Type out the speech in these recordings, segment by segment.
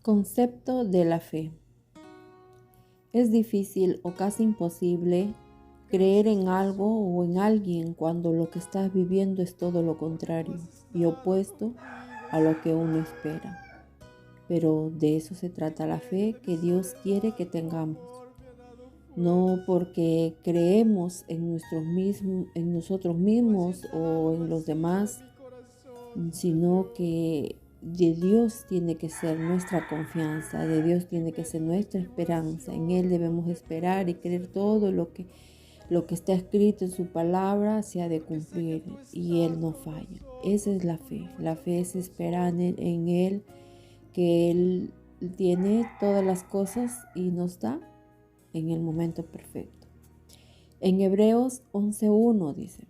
Concepto de la fe. Es difícil o casi imposible creer en algo o en alguien cuando lo que estás viviendo es todo lo contrario y opuesto a lo que uno espera. Pero de eso se trata la fe que Dios quiere que tengamos. No porque creemos en nosotros mismos o en los demás, sino que de Dios tiene que ser nuestra confianza, de Dios tiene que ser nuestra esperanza. En Él debemos esperar y creer todo lo que está escrito en su palabra se ha de cumplir y Él no falla. Esa es la fe. La fe es esperar en Él, que Él tiene todas las cosas y nos da en el momento perfecto. En Hebreos 11:1 dice: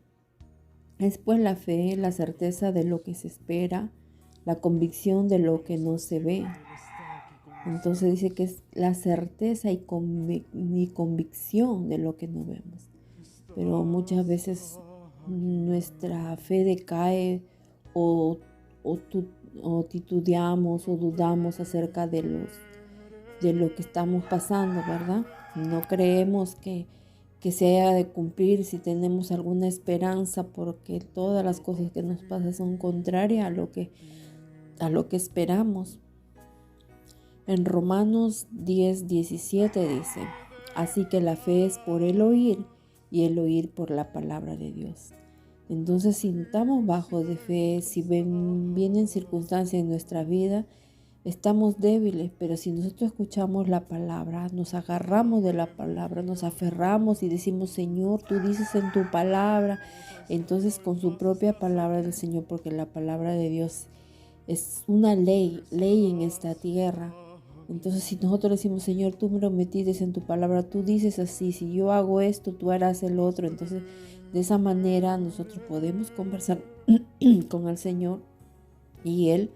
es pues la fe, la certeza de lo que se espera, la convicción de lo que no se ve. Entonces dice que es la certeza y convicción de lo que no vemos. Pero muchas veces nuestra fe decae o titubeamos o dudamos acerca de lo que estamos pasando, ¿verdad? No creemos que se haya de cumplir si tenemos alguna esperanza, porque todas las cosas que nos pasan son contrarias a lo que esperamos. En Romanos 10:17 dice: así que la fe es por el oír y el oír por la palabra de Dios. Entonces, si estamos bajos de fe, si vienen circunstancias en nuestra vida, estamos débiles, pero si nosotros escuchamos la palabra, nos agarramos de la palabra, nos aferramos y decimos: Señor, tú dices en tu palabra. Entonces, con su propia palabra del Señor, porque la palabra de Dios es una ley en esta tierra. Entonces, si nosotros decimos: Señor, tú me lo metiste en tu palabra, tú dices así, si yo hago esto, tú harás el otro. Entonces, de esa manera nosotros podemos conversar con el Señor y Él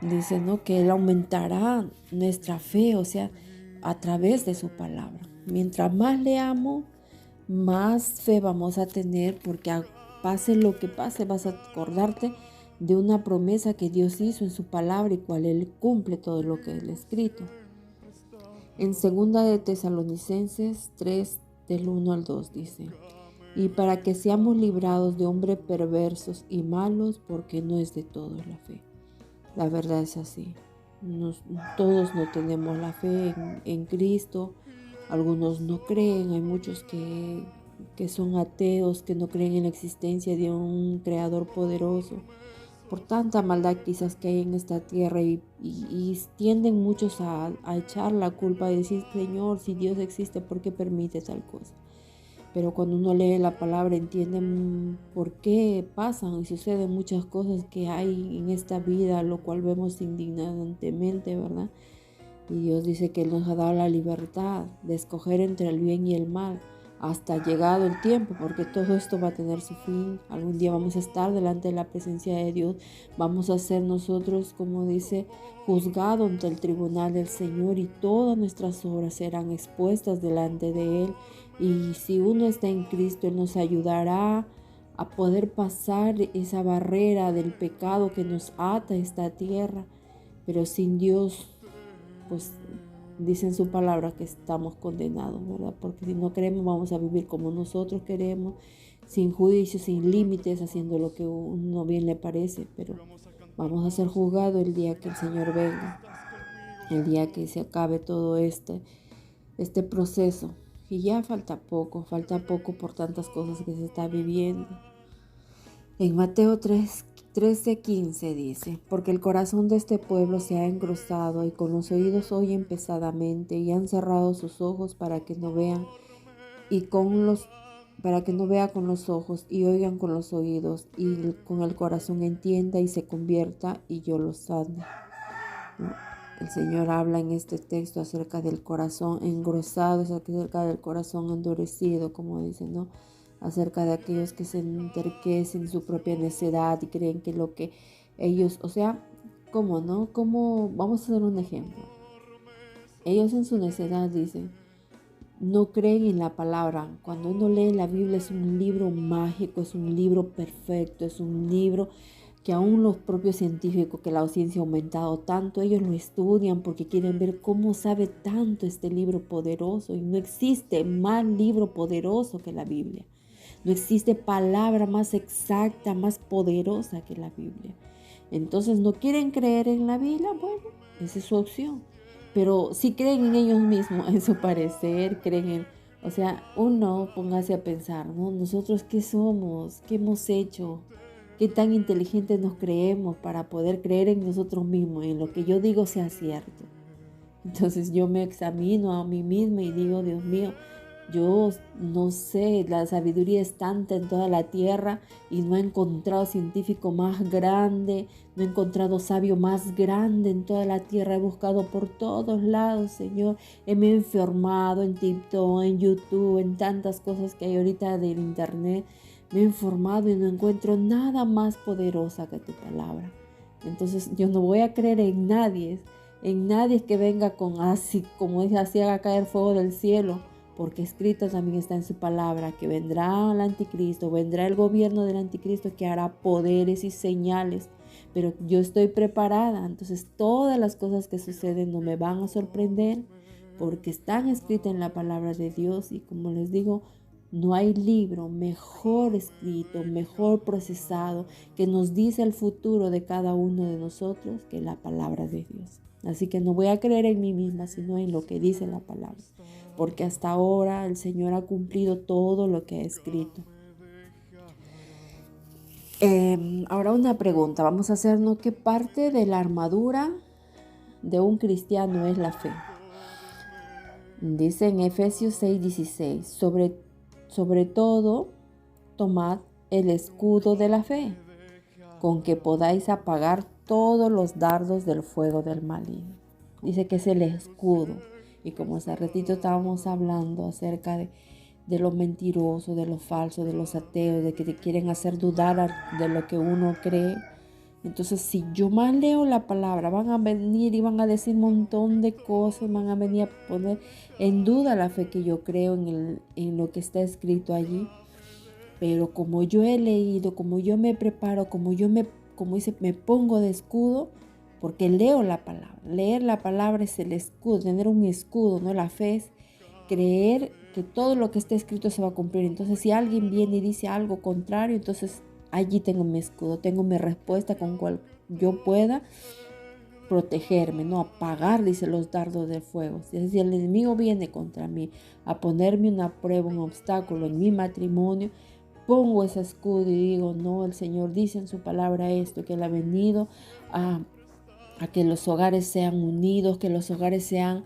dice, ¿no?, que Él aumentará nuestra fe, o sea, a través de su palabra. Mientras más leamos, más fe vamos a tener, porque pase lo que pase, vas a acordarte de una promesa que Dios hizo en su palabra y cual Él cumple todo lo que Él ha escrito. En 2 de Tesalonicenses 3, del 1 al 2 dice: y para que seamos librados de hombres perversos y malos, porque no es de todos la fe. La verdad es así. Todos no tenemos la fe en Cristo. Algunos no creen. Hay muchos que son ateos, que no creen en la existencia de un creador poderoso. Por tanta maldad quizás que hay en esta tierra y tienden muchos a echar la culpa y decir: Señor, si Dios existe, ¿por qué permite tal cosa? Pero cuando uno lee la palabra entiende por qué pasan y suceden muchas cosas que hay en esta vida, lo cual vemos indignantemente, ¿verdad? Y Dios dice que Él nos ha dado la libertad de escoger entre el bien y el mal hasta llegado el tiempo, porque todo esto va a tener su fin. Algún día vamos a estar delante de la presencia de Dios, vamos a ser nosotros, como dice, juzgados ante el tribunal del Señor, y todas nuestras obras serán expuestas delante de Él. Y si uno está en Cristo, Él nos ayudará a poder pasar esa barrera del pecado que nos ata a esta tierra. Pero sin Dios, pues dice en su palabra que estamos condenados, ¿verdad? Porque si no queremos, vamos a vivir como nosotros queremos, sin juicio, sin límites, haciendo lo que a uno bien le parece. Pero vamos a ser juzgados el día que el Señor venga, el día que se acabe todo este proceso. Y ya falta poco por tantas cosas que se está viviendo. En Mateo 13:15 dice: porque el corazón de este pueblo se ha engrosado y con los oídos oyen pesadamente y han cerrado sus ojos para que no vean para que no vea con los ojos y oigan con los oídos y con el corazón entienda y se convierta y yo los sane. ¿No? El Señor habla en este texto acerca del corazón engrosado, acerca del corazón endurecido, como dice, ¿no? Acerca de aquellos que se enterquecen en su propia necedad y creen que lo que ellos, o sea, ¿cómo no? ¿Cómo? Vamos a hacer un ejemplo. Ellos en su necedad dicen, no creen en la palabra. Cuando uno lee la Biblia es un libro mágico, es un libro perfecto, es un libro que aún los propios científicos, que la ciencia ha aumentado tanto, ellos lo estudian porque quieren ver cómo sabe tanto este libro poderoso. Y no existe más libro poderoso que la Biblia. No existe palabra más exacta, más poderosa que la Biblia. Entonces, ¿no quieren creer en la Biblia? Bueno, esa es su opción. Pero si creen en ellos mismos, en su parecer, creen en... O sea, uno póngase a pensar, ¿no? Nosotros qué somos, qué hemos hecho, qué tan inteligentes nos creemos para poder creer en nosotros mismos, en lo que yo digo sea cierto. Entonces yo me examino a mí misma y digo, Dios mío, yo no sé, la sabiduría es tanta en toda la tierra y no he encontrado científico más grande, no he encontrado sabio más grande en toda la tierra. He buscado por todos lados, Señor. Me he informado en TikTok, en YouTube, en tantas cosas que hay ahorita del internet. Me he informado y no encuentro nada más poderosa que tu palabra. Entonces yo no voy a creer en nadie que venga con así, como dice, así haga caer fuego del cielo, porque escrito también está en su palabra que vendrá el anticristo, vendrá el gobierno del anticristo que hará poderes y señales, pero yo estoy preparada. Entonces todas las cosas que suceden no me van a sorprender porque están escritas en la palabra de Dios. Y como les digo, no hay libro mejor escrito, mejor procesado, que nos dice el futuro de cada uno de nosotros que la palabra de Dios. Así que no voy a creer en mí misma, sino en lo que dice la palabra, porque hasta ahora el Señor ha cumplido todo lo que ha escrito. Ahora una pregunta, vamos a hacernos: ¿qué parte de la armadura de un cristiano es la fe? Dice en Efesios 6:16, sobre todo, tomad el escudo de la fe, con que podáis apagar todos los dardos del fuego del maligno. Dice que es el escudo. Y como hace ratito estábamos hablando acerca de lo mentiroso, de lo falso, de los ateos, de que te quieren hacer dudar de lo que uno cree. Entonces, si yo más leo la palabra, van a venir y van a decir un montón de cosas, van a venir a poner en duda la fe que yo creo en lo que está escrito allí. Pero como yo he leído, como yo me preparo, como dice, me pongo de escudo, porque leo la palabra. Leer la palabra es el escudo, tener un escudo, ¿no? La fe es creer que todo lo que está escrito se va a cumplir. Entonces, si alguien viene y dice algo contrario, entonces allí tengo mi escudo, tengo mi respuesta con cual yo pueda protegerme, no apagar, dice, los dardos de fuego. Si el enemigo viene contra mí a ponerme una prueba, un obstáculo en mi matrimonio, pongo ese escudo y digo, no, el Señor dice en su palabra esto, que Él ha venido a que los hogares sean unidos, que los hogares sean,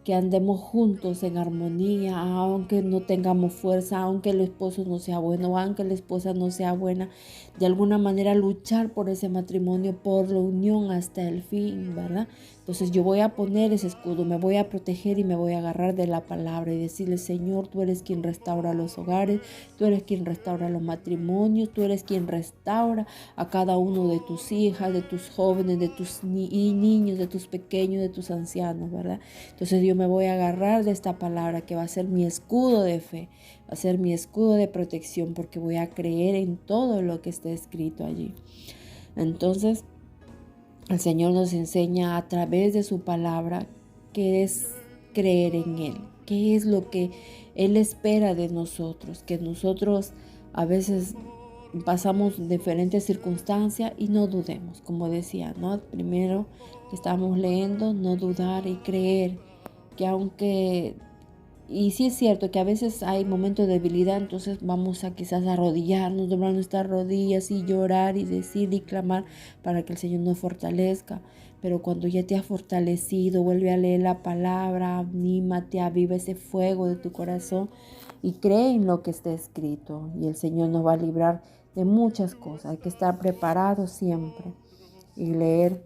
que andemos juntos en armonía, aunque no tengamos fuerza, aunque el esposo no sea bueno, aunque la esposa no sea buena, de alguna manera luchar por ese matrimonio, por la unión hasta el fin, ¿verdad? Entonces yo voy a poner ese escudo, me voy a proteger y me voy a agarrar de la palabra y decirle, Señor, tú eres quien restaura los hogares, tú eres quien restaura los matrimonios, tú eres quien restaura a cada uno de tus hijas, de tus jóvenes, de tus niños, de tus pequeños, de tus ancianos, ¿verdad? Entonces yo me voy a agarrar de esta palabra que va a ser mi escudo de fe, va a ser mi escudo de protección, porque voy a creer en todo lo que está escrito allí. Entonces, el Señor nos enseña a través de su palabra qué es creer en Él, qué es lo que Él espera de nosotros, que nosotros a veces pasamos diferentes circunstancias y no dudemos, como decía, ¿no? Primero que estábamos leyendo, no dudar y creer que aunque... Y sí es cierto que a veces hay momentos de debilidad, entonces vamos a quizás arrodillarnos, doblar nuestras rodillas y llorar y decir y clamar para que el Señor nos fortalezca. Pero cuando ya te ha fortalecido, vuelve a leer la palabra, anímate, aviva ese fuego de tu corazón y cree en lo que está escrito. Y el Señor nos va a librar de muchas cosas. Hay que estar preparados siempre y leer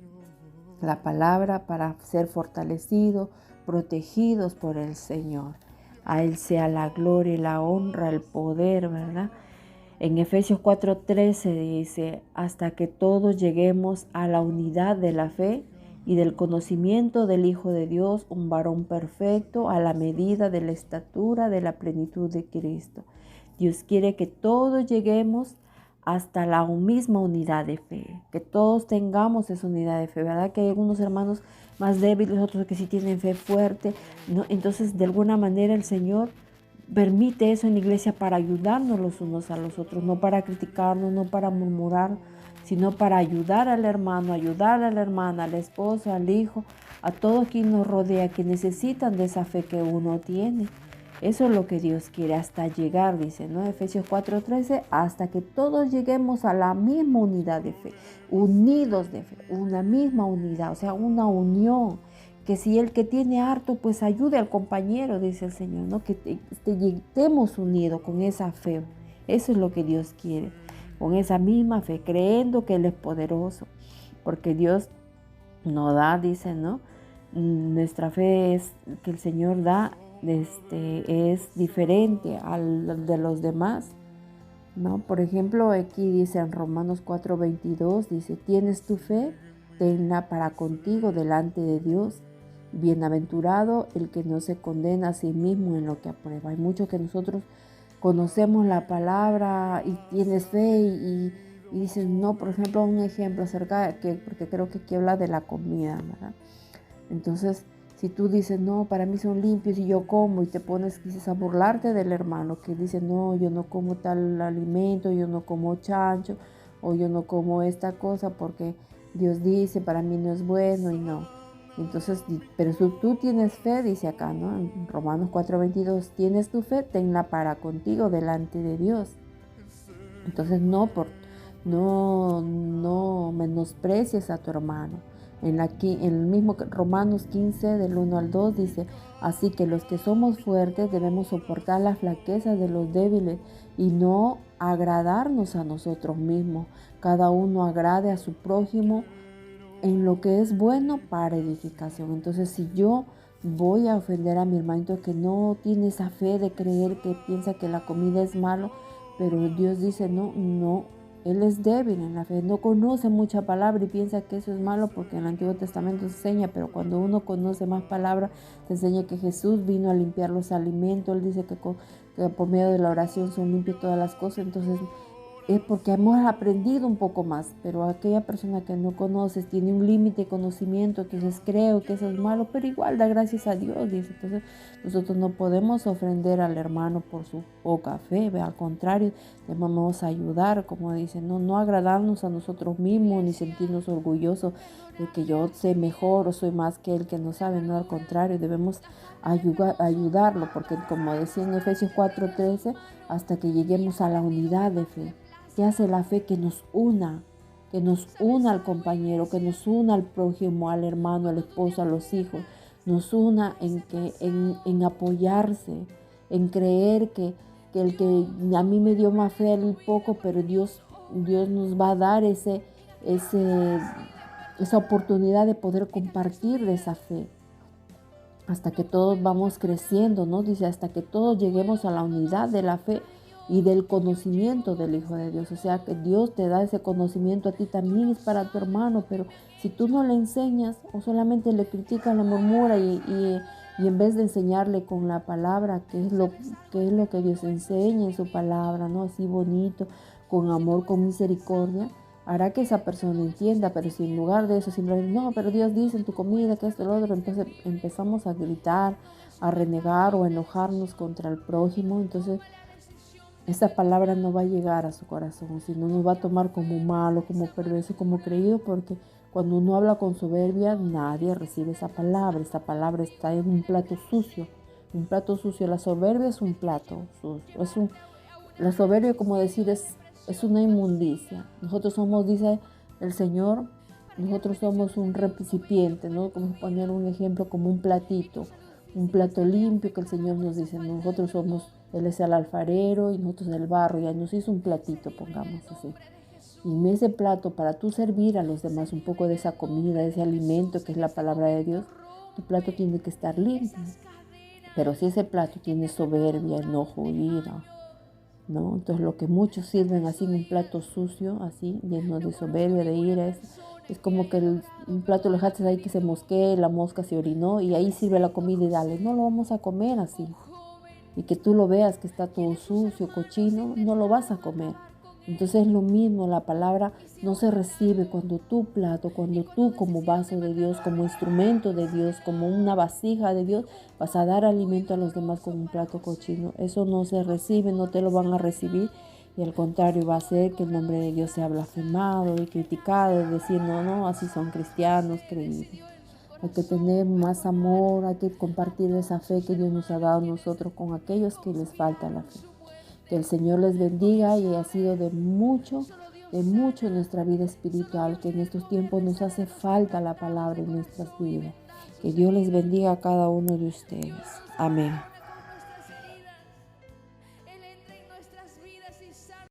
la palabra para ser fortalecidos, protegidos por el Señor. A Él sea la gloria y la honra, el poder, ¿verdad? En Efesios 4:13 dice, hasta que todos lleguemos a la unidad de la fe y del conocimiento del Hijo de Dios, un varón perfecto, a la medida de la estatura de la plenitud de Cristo. Dios quiere que todos lleguemos hasta la misma unidad de fe, que todos tengamos esa unidad de fe, ¿verdad? Que hay algunos hermanos más débiles, otros que sí tienen fe fuerte, ¿no? Entonces, de alguna manera el Señor permite eso en la iglesia para ayudarnos los unos a los otros, no para criticarnos, no para murmurar, sino para ayudar al hermano, ayudar a la hermana, a la esposa, al hijo, a todos quienes nos rodea, que necesitan de esa fe que uno tiene. Eso es lo que Dios quiere hasta llegar, dice, ¿no? Efesios 4:13, hasta que todos lleguemos a la misma unidad de fe, unidos de fe, una misma unidad, o sea, una unión. Que si el que tiene harto, pues ayude al compañero, dice el Señor, ¿no? Que estemos unidos con esa fe. Eso es lo que Dios quiere, con esa misma fe, creyendo que Él es poderoso, porque Dios no da, dice, ¿no? Nuestra fe es que el Señor da, es diferente al de los demás, ¿no? Por ejemplo, aquí dice en Romanos 4:22, dice, tienes tu fe, tenla para contigo delante de Dios. Bienaventurado el que no se condena a sí mismo en lo que aprueba. Hay mucho que nosotros conocemos la palabra y tienes fe y dices, no, por ejemplo, un ejemplo acerca de que, porque creo que aquí habla de la comida, ¿verdad? Entonces, si tú dices, no, para mí son limpios y yo como, y te pones quizás a burlarte del hermano que dice, no, yo no como tal alimento, yo no como chancho, o yo no como esta cosa porque Dios dice, para mí no es bueno y no. Entonces, pero si tú tienes fe, dice acá, ¿no? En Romanos 4:22, tienes tu fe, tenla para contigo delante de Dios. Entonces, no menosprecies a tu hermano. En el mismo Romanos 15, del 1 al 2, dice, así que los que somos fuertes debemos soportar las flaquezas de los débiles y no agradarnos a nosotros mismos. Cada uno agrade a su prójimo en lo que es bueno para edificación. Entonces, si yo voy a ofender a mi hermanito que no tiene esa fe de creer, que piensa que la comida es malo, pero Dios dice, no, él es débil en la fe, no conoce mucha palabra y piensa que eso es malo porque en el Antiguo Testamento se enseña, pero cuando uno conoce más palabra, te enseña que Jesús vino a limpiar los alimentos. Él dice que por medio de la oración son limpias todas las cosas. Entonces, es porque hemos aprendido un poco más, pero aquella persona que no conoces tiene un límite de conocimiento, entonces creo que eso es malo, pero igual da gracias a Dios, dice. Entonces nosotros no podemos ofender al hermano por su poca fe, al contrario, debemos ayudar, como dice, no agradarnos a nosotros mismos ni sentirnos orgullosos de que yo sé mejor o soy más que el que no sabe, no, al contrario, debemos ayudarlo, porque como decía en Efesios 4:13, hasta que lleguemos a la unidad de fe. ¿Qué hace la fe? Que nos una al compañero, que nos una al prójimo, al hermano, al esposo, a los hijos, nos una en apoyarse, en creer que el que a mí me dio más fe el poco, pero Dios nos va a dar esa oportunidad de poder compartir de esa fe. Hasta que todos vamos creciendo, ¿no? Dice, hasta que todos lleguemos a la unidad de la fe y del conocimiento del Hijo de Dios. O sea, que Dios te da ese conocimiento a ti también, es para tu hermano, pero si tú no le enseñas o solamente le criticas, le murmura y en vez de enseñarle con la palabra, que es lo que Dios enseña en su palabra, ¿no? Así bonito, con amor, con misericordia, hará que esa persona entienda. Pero si en lugar de eso simplemente, no, pero Dios dice en tu comida que esto, lo otro, entonces empezamos a gritar, a renegar o a enojarnos contra el prójimo, entonces esa palabra no va a llegar a su corazón, sino nos va a tomar como malo, como perverso, como creído, porque cuando uno habla con soberbia, nadie recibe esa palabra. Esa palabra está en un plato sucio, La soberbia es un plato sucio. La soberbia, como decir, es una inmundicia. Nosotros somos, dice el Señor, nosotros somos un recipiente, ¿no? Como poner un ejemplo, como un plato limpio que el Señor nos dice. Nosotros somos, Él es el alfarero y nosotros el barro, ya nos hizo un platito, pongamos así. Y en ese plato, para tú servir a los demás un poco de esa comida, de ese alimento que es la palabra de Dios, tu plato tiene que estar limpio. Pero si ese plato tiene soberbia, enojo, ira, ¿no? Entonces lo que muchos sirven así en un plato sucio, así, lleno de soberbia, de ira, es como que un plato lo dejaste ahí que se mosquee, la mosca se orinó y ahí sirve la comida y dale, no lo vamos a comer así. Y que tú lo veas que está todo sucio, cochino, no lo vas a comer. Entonces es lo mismo, la palabra no se recibe cuando tú plato, cuando tú como vaso de Dios, como instrumento de Dios, como una vasija de Dios, vas a dar alimento a los demás con un plato cochino. Eso no se recibe, no te lo van a recibir y al contrario va a ser que el nombre de Dios sea blasfemado y criticado, es decir, no, no, así son cristianos creídos. Hay que tener más amor, hay que compartir esa fe que Dios nos ha dado a nosotros con aquellos que les falta la fe. Que el Señor les bendiga y ha sido de mucho en nuestra vida espiritual, que en estos tiempos nos hace falta la palabra en nuestras vidas. Que Dios les bendiga a cada uno de ustedes. Amén.